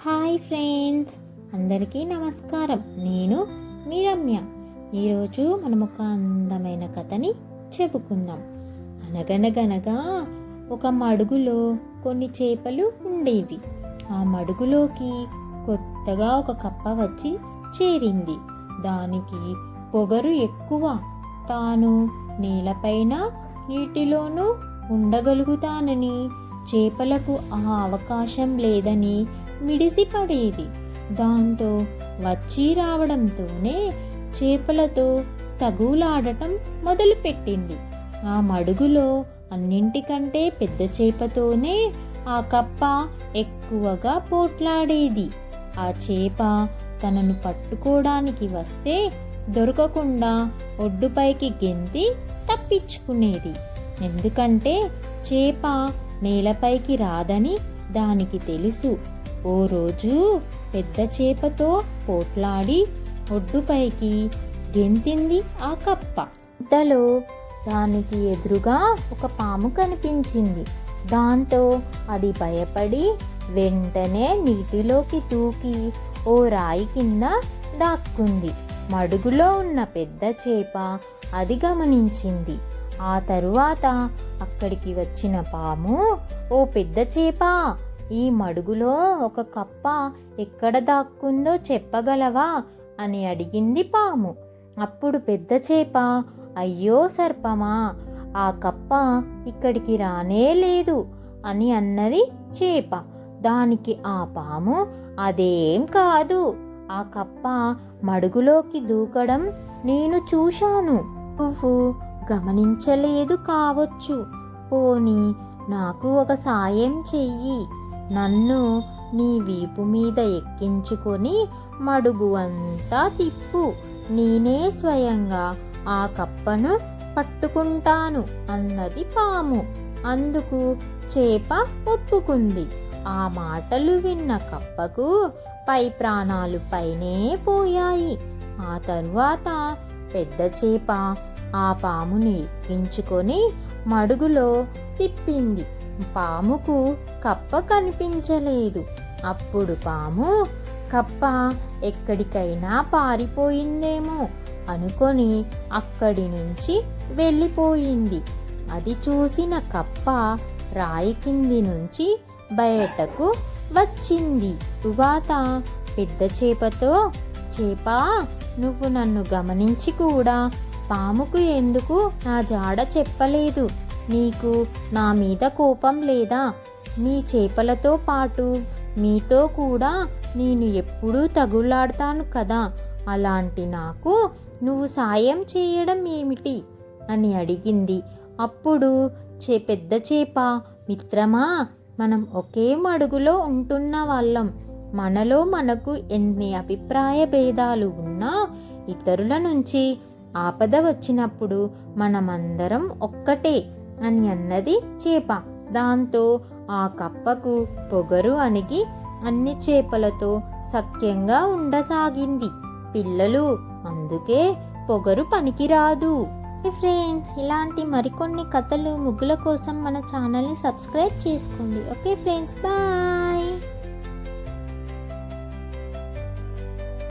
Hi friends, అందరికీ నమస్కారం. నేను మీ రమ్య. ఈరోజు మనం ఒక అందమైన కథని చెప్పుకుందాం. అనగనగనగా ఒక మడుగులో కొన్ని చేపలు ఉండేవి. ఆ మడుగులోకి కొత్తగా ఒక కప్ప వచ్చి చేరింది. దానికి పొగరు ఎక్కువ. తాను నేలపైన నీటిలోనూ ఉండగలుగుతానని, చేపలకు ఆ అవకాశం లేదని మిడిసిపడేది. దాంతో వచ్చి రావడంతోనే చేపలతో తగులాడటం మొదలుపెట్టింది. ఆ మడుగులో అన్నింటికంటే పెద్ద చేపతోనే ఆ కప్ప ఎక్కువగా పోట్లాడేది. ఆ చేప తనను పట్టుకోవడానికి వస్తే దొరకకుండా ఒడ్డుపైకి గెంతి తప్పించుకునేది. ఎందుకంటే చేప నేలపైకి రాదని దానికి తెలుసు. ఓ రోజు పెద్ద చేపతో పోట్లాడి ఒడ్డుపైకి గెంతింది ఆ కప్ప. ఇంతలో దానికి ఎదురుగా ఒక పాము కనిపించింది. దాంతో అది భయపడి వెంటనే నీటిలోకి దూకి ఓ రాయి కింద దాక్కుంది. మడుగులో ఉన్న పెద్ద చేప అది గమనించింది. ఆ తరువాత అక్కడికి వచ్చిన పాము, ఓ పెద్ద చేప, ఈ మడుగులో ఒక కప్ప ఎక్కడ దాక్కుందో చెప్పగలవా అని అడిగింది పాము. అప్పుడు పెద్ద చేప, అయ్యో సర్పమా, ఆ కప్ప ఇక్కడికి రానే లేదు అని అన్నది చేప. దానికి ఆ పాము, అదేం కాదు, ఆ కప్ప మడుగులోకి దూకడం నేను చూశాను, నువ్వు గమనించలేదు కావచ్చు. పోనీ నాకు ఒక సాయం చెయ్యి. నన్ను నీ వీపు మీద ఎక్కించుకొని మడుగు అంతా తిప్పు. నేనే స్వయంగా ఆ కప్పను పట్టుకుంటాను అన్నది పాము. అందుకు చేప ఒప్పుకుంది. ఆ మాటలు విన్న కప్పకు పై ప్రాణాలు పైనే పోయాయి. ఆ తరువాత పెద్ద చేప ఆ పాముని ఎక్కించుకొని మడుగులో తిప్పింది. పాముకు కప్ప కనిపించలేదు. అప్పుడు పాము కప్ప ఎక్కడికైనా పారిపోయిందేమో అనుకొని అక్కడి నుంచి వెళ్ళిపోయింది. అది చూసిన కప్ప రాయి కింది నుంచి బయటకు వచ్చింది. తరువాత పెద్ద చేపతో, చేపా, నువ్వు నన్ను గమనించి కూడా పాముకు ఎందుకు నా జాడ చెప్పలేదు? నీకు నా మీద కోపం లేదా? మీ చేపలతో పాటు మీతో కూడా నేను ఎప్పుడూ తగులాడతాను కదా, అలాంటి నాకు నువ్వు సాయం చేయడం ఏమిటి అని అడిగింది. అప్పుడు పెద్ద చేప, మిత్రమా, మనం ఒకే మడుగులో ఉంటున్న వాళ్ళం. మనలో మనకు ఎన్ని అభిప్రాయ భేదాలు ఉన్నా ఇతరుల నుంచి ఆపద వచ్చినప్పుడు మనమందరం ఒక్కటే అని అన్నది చేప. దాంతో ఆ కప్పకు పొగరు అణిగి అన్ని చేపలతో సఖ్యంగా ఉండసాగింది. పిల్లలు, అందుకే పొగరు పనికిరాదు. ఫ్రెండ్స్, ఇలాంటి మరికొన్ని కథలు ముగ్గుల కోసం మన ఛానల్ని సబ్స్క్రైబ్ చేసుకోండి. Okay friends, bye.